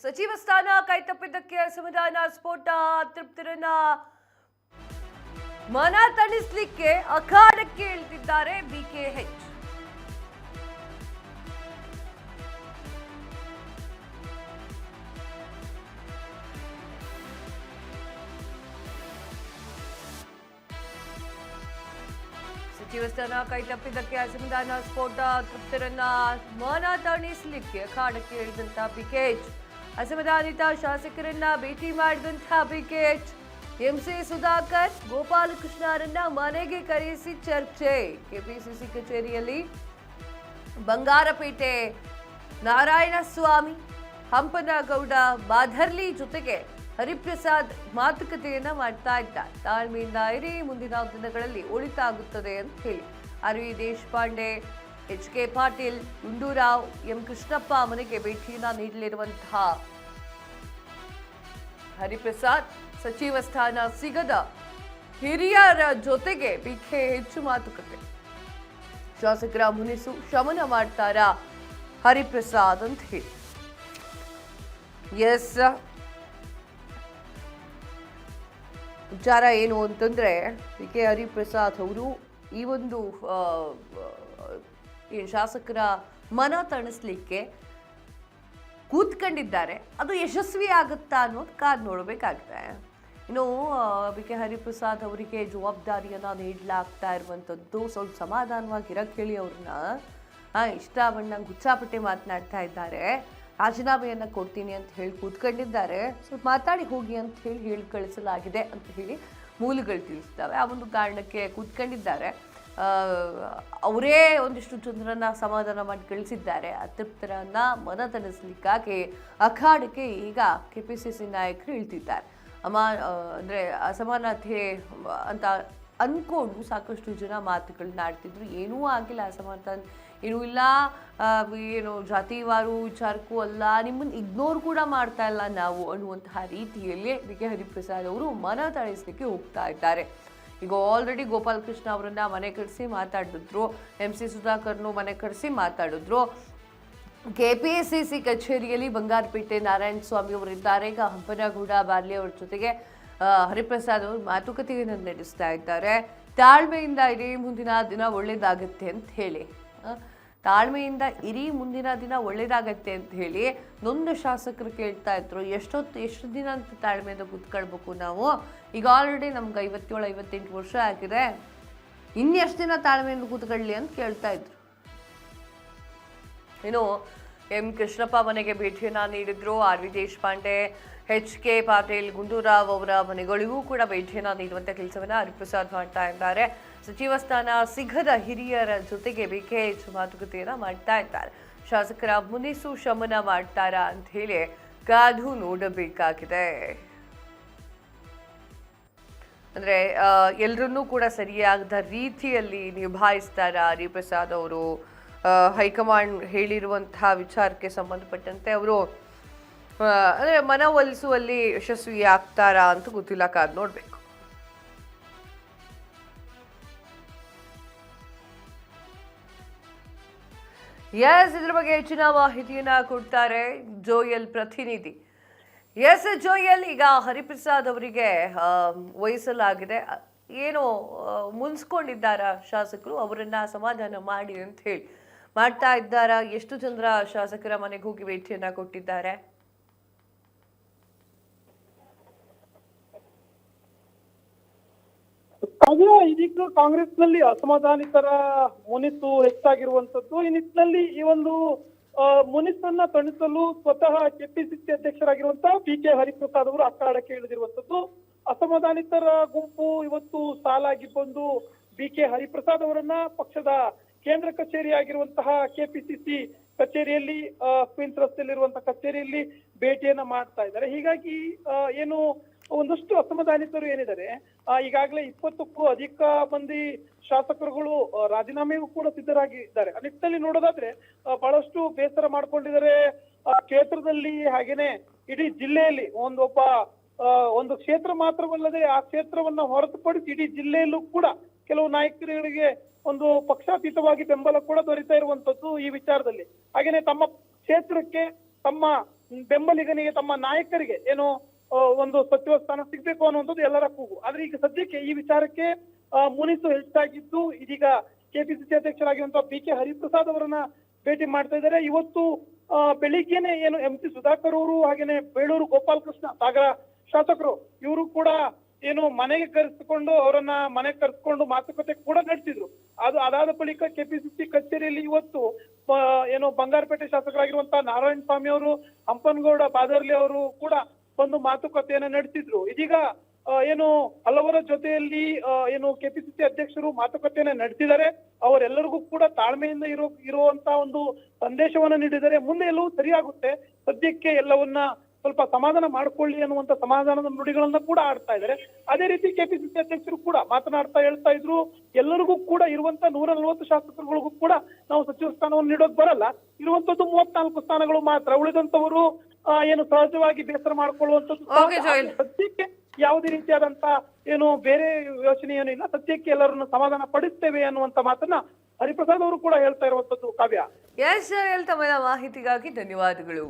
ಸಚಿವ ಸ್ಥಾನ ಕೈತಪ್ಪಿದ್ದಕ್ಕೆ ಅಸಮಾಧಾನ ಸ್ಫೋಟ ಅತೃಪ್ತರನ್ನ ಮನ ತಣಿಸ್ಲಿಕ್ಕೆ ಅಖಾಡಕ್ಕೆ ಇಳಿದಿದ್ದಾರೆ ಬಿಕೆಎಚ್. ಸಚಿವ ಸ್ಥಾನ ಕೈತಪ್ಪಿದ್ದಕ್ಕೆ ಅಸಮಾಧಾನ ಸ್ಫೋಟ ಅತೃಪ್ತರನ್ನ ಮನ ತಣಿಸ್ಲಿಕ್ಕೆ ಅಖಾಡಕ್ಕೆ ಇಳಿದಂತ ಬಿಕೆಎಚ್. ಅಸಮಾಧಾನಿತ ಶಾಸಕರನ್ನ ಭೇಟಿ ಮಾಡಿದಂಥ ಬಿಕೆಎಚ್ ಎಂಸಿ ಸುಧಾಕರ್ ಗೋಪಾಲಕೃಷ್ಣರನ್ನ ಮನೆಗೆ ಕರೆಸಿ ಚರ್ಚೆ. ಕೆಪಿಸಿಸಿ ಕಚೇರಿಯಲ್ಲಿ ಬಂಗಾರಪೇಟೆ ನಾರಾಯಣಸ್ವಾಮಿ, ಹಂಪನಗೌಡ ಬಾಧರ್ಲಿ ಜೊತೆಗೆ ಹರಿಪ್ರಸಾದ್ ಮಾತುಕತೆಯನ್ನ ಮಾಡ್ತಾ ಇದ್ದಾರೆ. ತಾಳ್ಮೆಯಿಂದ ಇರಿ, ಮುಂದಿನ ದಿನಗಳಲ್ಲಿ ಒಳಿತಾಗುತ್ತದೆ ಅಂತ ಹೇಳಿ ಆರ್.ವಿ. ದೇಶಪಾಂಡೆ, ಎಚ್.ಕೆ. ಪಾಟೀಲ್, ಗುಂಡೂರಾವ್, ಎಂ. ಕೃಷ್ಣಪ್ಪ ಮನೆಗೆ ಭೇಟಿಯನ್ನ ನೀಡಲಿರುವಂತಹ ಹರಿಪ್ರಸಾದ್ ಸಚಿವ ಸ್ಥಾನ ಸಿಗದ ಹಿರಿಯರ ಜೊತೆಗೆ ಬಿಕೆಎಚ್ ಮಾತುಕತೆ. ಶಾಸಕರ ಮುನಿಸು ಶಮನ ಮಾಡ್ತಾರಾ ಹರಿಪ್ರಸಾದ್ ಅಂತ ಹೇಳಿ. ಎಸ್, ವಿಚಾರ ಏನು ಅಂತಂದ್ರೆ ಕೆ ಹರಿಪ್ರಸಾದ್ ಅವರು ಈ ಒಂದು ಶಾಸಕರ ಮನ ತಣಿಸ್ಲಿಕ್ಕೆ ಕೂತ್ಕೊಂಡಿದ್ದಾರೆ. ಅದು ಯಶಸ್ವಿ ಆಗುತ್ತಾ ಅನ್ನೋದು ಕಾದ್ ನೋಡಬೇಕಾಗುತ್ತೆ. ಇನ್ನು ಕೆ ಹರಿಪ್ರಸಾದ್ ಅವರಿಗೆ ಜವಾಬ್ದಾರಿಯನ್ನ ನೀಡಲಾಗ್ತಾ ಇರುವಂಥದ್ದು ಸ್ವಲ್ಪ ಸಮಾಧಾನವಾಗಿರಕ್ಕೆ ಹೇಳಿ ಅವ್ರನ್ನ ಇಷ್ಟ ಬಂದಂಗೆ ಹುಚ್ಚಾಪಟ್ಟೆ ಮಾತನಾಡ್ತಾ ಇದ್ದಾರೆ. ರಾಜೀನಾಮೆಯನ್ನ ಕೊಡ್ತೀನಿ ಅಂತ ಹೇಳಿ ಕೂತ್ಕೊಂಡಿದ್ದಾರೆ. ಸ್ವಲ್ಪ ಮಾತಾಡಿ ಹೋಗಿ ಅಂತ ಹೇಳಿ ಕಳಿಸಲಾಗಿದೆ ಅಂತ ಹೇಳಿ ಮೂಲಗಳು ತಿಳಿಸ್ತವೆ. ಆ ಒಂದು ಕಾರಣಕ್ಕೆ ಕೂತ್ಕೊಂಡಿದ್ದಾರೆ. ಅವರೇ ಒಂದಿಷ್ಟು ಜನರನ್ನ ಸಮಾಧಾನ ಮಾಡಿ ಕಳಿಸಿದ್ದಾರೆ. ಅತೃಪ್ತರನ್ನ ಮನ ತಣಿಸ್ಲಿಕ್ಕಾಗಿ ಅಖಾಡಕ್ಕೆ ಈಗ ಕೆಪಿಸಿಸಿ ನಾಯಕರು ಇಳ್ತಿದ್ದಾರೆ. ಅಂದ್ರೆ ಅಸಮಾನತೆ ಅಂತ ಅನ್ಕೊಂಡು ಸಾಕಷ್ಟು ಜನ ಮಾತುಗಳನ್ನ ಆಡ್ತಿದ್ರು. ಏನೂ ಆಗಿಲ್ಲ, ಅಸಮಾನತೆ ಏನೂ ಇಲ್ಲ, ಏನು ಜಾತಿವಾರು ವಿಚಾರಕ್ಕೂ ಅಲ್ಲ, ನಿಮ್ಮನ್ನು ಇಗ್ನೋರ್ ಕೂಡ ಮಾಡ್ತಾ ಇಲ್ಲ ನಾವು ಅನ್ನುವಂತಹ ರೀತಿಯಲ್ಲಿ ಕೆ ಹರಿಪ್ರಸಾದ್ ಅವರು ಮನ ತಣಿಸ್ಲಿಕ್ಕೆ ಹೋಗ್ತಾ ಇದ್ದಾರೆ. ಈಗ ಆಲ್ರೆಡಿ ಗೋಪಾಲಕೃಷ್ಣ ಅವರನ್ನ ಮನೆ ಕರೆಸಿ ಮಾತಾಡಿದ್ರು, ಎಂಸಿ ಸುಧಾಕರ್ನು ಮನೆ ಕರೆಸಿ ಮಾತಾಡಿದ್ರು. ಕೆಪಿಸಿಸಿ ಕಚೇರಿಯಲ್ಲಿ ಬಂಗಾರಪೇಟೆ ನಾರಾಯಣಸ್ವಾಮಿ ಅವರಿದ್ದಾರೆ. ಈಗ ಹಂಪನಗೌಡ ಬಾರ್ಲಿ ಅವರ ಜೊತೆಗೆ ಹರಿಪ್ರಸಾದ್ ಅವರು ಮಾತುಕತೆಯನ್ನು ನಡೆಸ್ತಾ ಇದ್ದಾರೆ. ತಾಳ್ಮೆಯಿಂದ ಇರಿ, ಮುಂದಿನ ದಿನ ಒಳ್ಳೇದಾಗತ್ತೆ ಅಂತ ಹೇಳಿ ತಾಳ್ಮೆಯಿಂದ ಇರಿ, ಮುಂದಿನ ದಿನ ಒಳ್ಳೇದಾಗತ್ತೆ ಅಂತ ಹೇಳಿ ನೊಂದು ಶಾಸಕರು ಕೇಳ್ತಾ ಇದ್ರು. ಎಷ್ಟು ದಿನ ಅಂತ ತಾಳ್ಮೆಯಿಂದ ಕೂತ್ಕೊಳ್ಬೇಕು ನಾವು? ಈಗ ಆಲ್ರೆಡಿ ನಮ್ಗೆ 57-58 ವರ್ಷ ಆಗಿದೆ, ಇನ್ನೆಷ್ಟು ದಿನ ತಾಳ್ಮೆಯಿಂದ ಕೂತ್ಕೊಳ್ಳಿ ಅಂತ ಕೇಳ್ತಾ ಇದ್ರು. ಇನ್ನು ಎಂ. ಕೃಷ್ಣಪ್ಪ ಮನೆಗೆ ಭೇಟಿಯನ್ನ ನೀಡಿದ್ರು. ಆರ್.ವಿ. ದೇಶಪಾಂಡೆ, ಎಚ್.ಕೆ. ಪಾಟೀಲ್, ಗುಂಡೂರಾವ್ ಅವರ ಮನೆಗಳಿಗೂ ಕೂಡ ಭೇಟಿಯನ್ನ ನೀಡುವಂತ ಕೆಲಸವನ್ನ ಹರಿಪ್ರಸಾದ್ ಮಾಡ್ತಾ ಇದ್ದಾರೆ. ಸಚಿವ ಸ್ಥಾನ ಸಿಗದ ಹಿರಿಯರ ಜೊತೆಗೆ ಬಿಕೆಎಚ್ ಮಾತುಕತೆಯನ್ನ ಮಾಡ್ತಾ ಇದ್ದಾರೆ. ಶಾಸಕರ ಮುನಿಸು ಶಮನ ಮಾಡ್ತಾರಾ ಅಂತ ಹೇಳಿ ಕಾದು ನೋಡಬೇಕಾಗಿದೆ. ಅಂದ್ರೆ ಎಲ್ಲರನ್ನೂ ಕೂಡ ಸರಿಯಾದ ರೀತಿಯಲ್ಲಿ ನಿಭಾಯಿಸ್ತಾರ ಹರಿಪ್ರಸಾದ್ ಅವರು? ಹೈಕಮಾಂಡ್ ಹೇಳಿರುವಂತಹ ವಿಚಾರಕ್ಕೆ ಸಂಬಂಧಪಟ್ಟಂತೆ ಅವರು ಅಂದ್ರೆ ಮನವೊಲಿಸುವಲ್ಲಿ ಯಶಸ್ವಿ ಆಗ್ತಾರಾ ಅಂತ ಗೊತ್ತಿಲ್ಲ, ಕಾದ್ ನೋಡ್ಬೇಕು. ಎಸ್, ಇದ್ರ ಬಗ್ಗೆ ಹೆಚ್ಚಿನ ಮಾಹಿತಿಯನ್ನ ಕೊಡ್ತಾರೆ ಜೋಯಲ್ ಪ್ರತಿನಿಧಿ. ಎಸ್ ಜೋಯಲ್, ಈಗ ಹರಿಪ್ರಸಾದ್ ಅವರಿಗೆ ವಹಿಸಲಾಗಿದೆ, ಏನೋ ಮುನ್ಸ್ಕೊಂಡಿದ್ದಾರ ಶಾಸಕರು, ಅವರನ್ನ ಸಮಾಧಾನ ಮಾಡಿ ಅಂತ ಹೇಳಿ ಮಾಡ್ತಾ ಇದ್ದಾರ? ಎಷ್ಟು ಜನರ ಶಾಸಕರ ಮನೆಗೆ ಹೋಗಿ ಭೇಟಿಯನ್ನ ಕೊಟ್ಟಿದ್ದಾರೆ? ಇದೀಗ ಕಾಂಗ್ರೆಸ್ನಲ್ಲಿ ಅಸಮಾಧಾನಿತರ ಮುನಿಸು ಹೆಚ್ಚಾಗಿರುವಂತದ್ದು. ಈ ನಿಟ್ಟಿನಲ್ಲಿ ಈ ಒಂದು ಮುನಿಸನ್ನ ತಣಿಸಲು ಸ್ವತಃ ಕೆಪಿಸಿಸಿ ಅಧ್ಯಕ್ಷರಾಗಿರುವಂತಹ ಕೆ ಹರಿಪ್ರಸಾದ್ ಅವರು ಅಖಾಡಕ್ಕೆ ಇಳಿದಿರುವಂತದ್ದು. ಅಸಮಾಧಾನಿತರ ಗುಂಪು ಇವತ್ತು ಸಾಲಾಗಿ ಬಂದು ಕೆ ಹರಿಪ್ರಸಾದ್ ಅವರನ್ನ ಪಕ್ಷದ ಕೇಂದ್ರ ಕಚೇರಿಯಾಗಿರುವಂತಹ ಕೆಪಿಸಿಸಿ ಕಚೇರಿಯಲ್ಲಿ ಕ್ವೀನ್ಸ್ ರಸ್ತೆಯಲ್ಲಿರುವಂತಹ ಕಚೇರಿಯಲ್ಲಿ ಭೇಟಿಯನ್ನ ಮಾಡ್ತಾ ಇದ್ದಾರೆ. ಹೀಗಾಗಿ ಏನು ಒಂದಷ್ಟು ಅಸಮಾಧಾನಿತರು ಏನಿದ್ದಾರೆ, ಈಗಾಗಲೇ 20ಕ್ಕೂ ಅಧಿಕ ಮಂದಿ ಶಾಸಕರುಗಳು ರಾಜೀನಾಮೆಗೂ ಕೂಡ ಸಿದ್ಧರಾಗಿದ್ದಾರೆ. ಆ ನಿಟ್ಟಿನಲ್ಲಿ ನೋಡೋದಾದ್ರೆ ಬಹಳಷ್ಟು ಬೇಸರ ಮಾಡ್ಕೊಂಡಿದ್ದಾರೆ ಕ್ಷೇತ್ರದಲ್ಲಿ, ಹಾಗೇನೆ ಇಡೀ ಜಿಲ್ಲೆಯಲ್ಲಿ. ಒಂದು ಕ್ಷೇತ್ರ ಮಾತ್ರವಲ್ಲದೆ ಆ ಕ್ಷೇತ್ರವನ್ನ ಹೊರತುಪಡಿಸಿ ಇಡೀ ಜಿಲ್ಲೆಯಲ್ಲೂ ಕೂಡ ಕೆಲವು ನಾಯಕರಿಗೆ ಒಂದು ಪಕ್ಷಾತೀತವಾಗಿ ಬೆಂಬಲ ಕೂಡ ದೊರೀತಾ ಇರುವಂತದ್ದು ಈ ವಿಚಾರದಲ್ಲಿ. ಹಾಗೇನೆ ತಮ್ಮ ಕ್ಷೇತ್ರಕ್ಕೆ, ತಮ್ಮ ಬೆಂಬಲಿಗನಿಗೆ ತಮ್ಮ ನಾಯಕರಿಗೆ ಏನು ಒಂದು ಸಚಿವ ಸ್ಥಾನ ಸಿಗ್ಬೇಕು ಅನ್ನುವಂಥದ್ದು ಎಲ್ಲರ ಕೂಗು. ಆದ್ರೆ ಈಗ ಸದ್ಯಕ್ಕೆ ಈ ವಿಚಾರಕ್ಕೆ ಮುನಿಸು ಹೆಚ್ಚಾಗಿದ್ದು ಇದೀಗ ಕೆಪಿಸಿಸಿ ಅಧ್ಯಕ್ಷರಾಗಿರುವಂತಹ ಬಿ ಕೆ ಹರಿಪ್ರಸಾದ್ ಅವರನ್ನ ಭೇಟಿ ಮಾಡ್ತಾ ಇದ್ದಾರೆ. ಇವತ್ತು ಬೆಳಿಗ್ಗೆನೆ ಏನು ಎಂ ಸಿ ಸುಧಾಕರ್ ಅವರು ಹಾಗೇನೆ ಬೇಳೂರು ಗೋಪಾಲಕೃಷ್ಣ ಸಾಗರ ಶಾಸಕರು ಇವರು ಕೂಡ ಏನು ಮನೆಗೆ ಕರೆಸಿಕೊಂಡು ಮಾತುಕತೆ ಕೂಡ ನಡೆಸಿದ್ರು. ಅದಾದ ಬಳಿಕ ಕೆಪಿಸಿಸಿ ಕಚೇರಿಯಲ್ಲಿ ಇವತ್ತು ಏನು ಬಂಗಾರಪೇಟೆ ಶಾಸಕರಾಗಿರುವಂತಹ ನಾರಾಯಣ ಸ್ವಾಮಿ ಅವರು, ಹಂಪನಗೌಡ ಬಾದರ್ಲಿ ಅವರು ಕೂಡ ಒಂದು ಮಾತುಕತೆಯನ್ನ ನಡೆಸಿದ್ರು. ಇದೀಗ ಏನು ಹಲವರ ಜೊತೆಯಲ್ಲಿ ಏನು ಕೆಪಿಸಿಸಿ ಅಧ್ಯಕ್ಷರು ಮಾತುಕತೆಯನ್ನ ನಡೆಸಿದ್ದಾರೆ. ಅವರೆಲ್ಲರಿಗೂ ಕೂಡ ತಾಳ್ಮೆಯಿಂದ ಇರುವಂತ ಒಂದು ಸಂದೇಶವನ್ನ ನೀಡಿದ್ದಾರೆ. ಮುಂದೆ ಎಲ್ಲವೂ ಸರಿಯಾಗುತ್ತೆ, ಸದ್ಯಕ್ಕೆ ಎಲ್ಲವನ್ನ ಸ್ವಲ್ಪ ಸಮಾಧಾನ ಮಾಡ್ಕೊಳ್ಳಿ ಅನ್ನುವಂತ ಸಮಾಧಾನದ ನುಡಿಗಳನ್ನ ಕೂಡ ಆಡ್ತಾ ಇದ್ದಾರೆ. ಅದೇ ರೀತಿ ಕೆಪಿಸಿಸಿ ಅಧ್ಯಕ್ಷರು ಕೂಡ ಮಾತನಾಡ್ತಾ ಹೇಳ್ತಾ ಇದ್ರು, ಎಲ್ಲರಿಗೂ ಕೂಡ ಇರುವಂತ 140 ಶಾಸಕರುಗಳಿಗೂ ಕೂಡ ನಾವು ಸಚಿವ ಸ್ಥಾನವನ್ನು ನೀಡೋಕ್ ಬರಲ್ಲ, ಇರುವಂತದ್ದು 34 ಸ್ಥಾನಗಳು ಮಾತ್ರ. ಉಳಿದಂತವರು ಏನು ಸಹಜವಾಗಿ ಬೇಸರ ಮಾಡ್ಕೊಳ್ಳುವಂತದ್ದು ಸದ್ಯಕ್ಕೆ ಯಾವುದೇ ರೀತಿಯಾದಂತ ಏನು ಬೇರೆ ಯೋಚನೆ ಏನಿಲ್ಲ, ಸದ್ಯಕ್ಕೆ ಎಲ್ಲರನ್ನು ಸಮಾಧಾನ ಪಡಿಸ್ತೇವೆ ಅನ್ನುವಂತ ಮಾತನ್ನ ಹರಿಪ್ರಸಾದ್ ಅವರು ಕೂಡ ಹೇಳ್ತಾ ಇರುವಂತದ್ದು. ಕಾವ್ಯ. ಎಸ್ ಸರ್, ತಮ್ಮ ಮಾಹಿತಿಗಾಗಿ ಧನ್ಯವಾದಗಳು.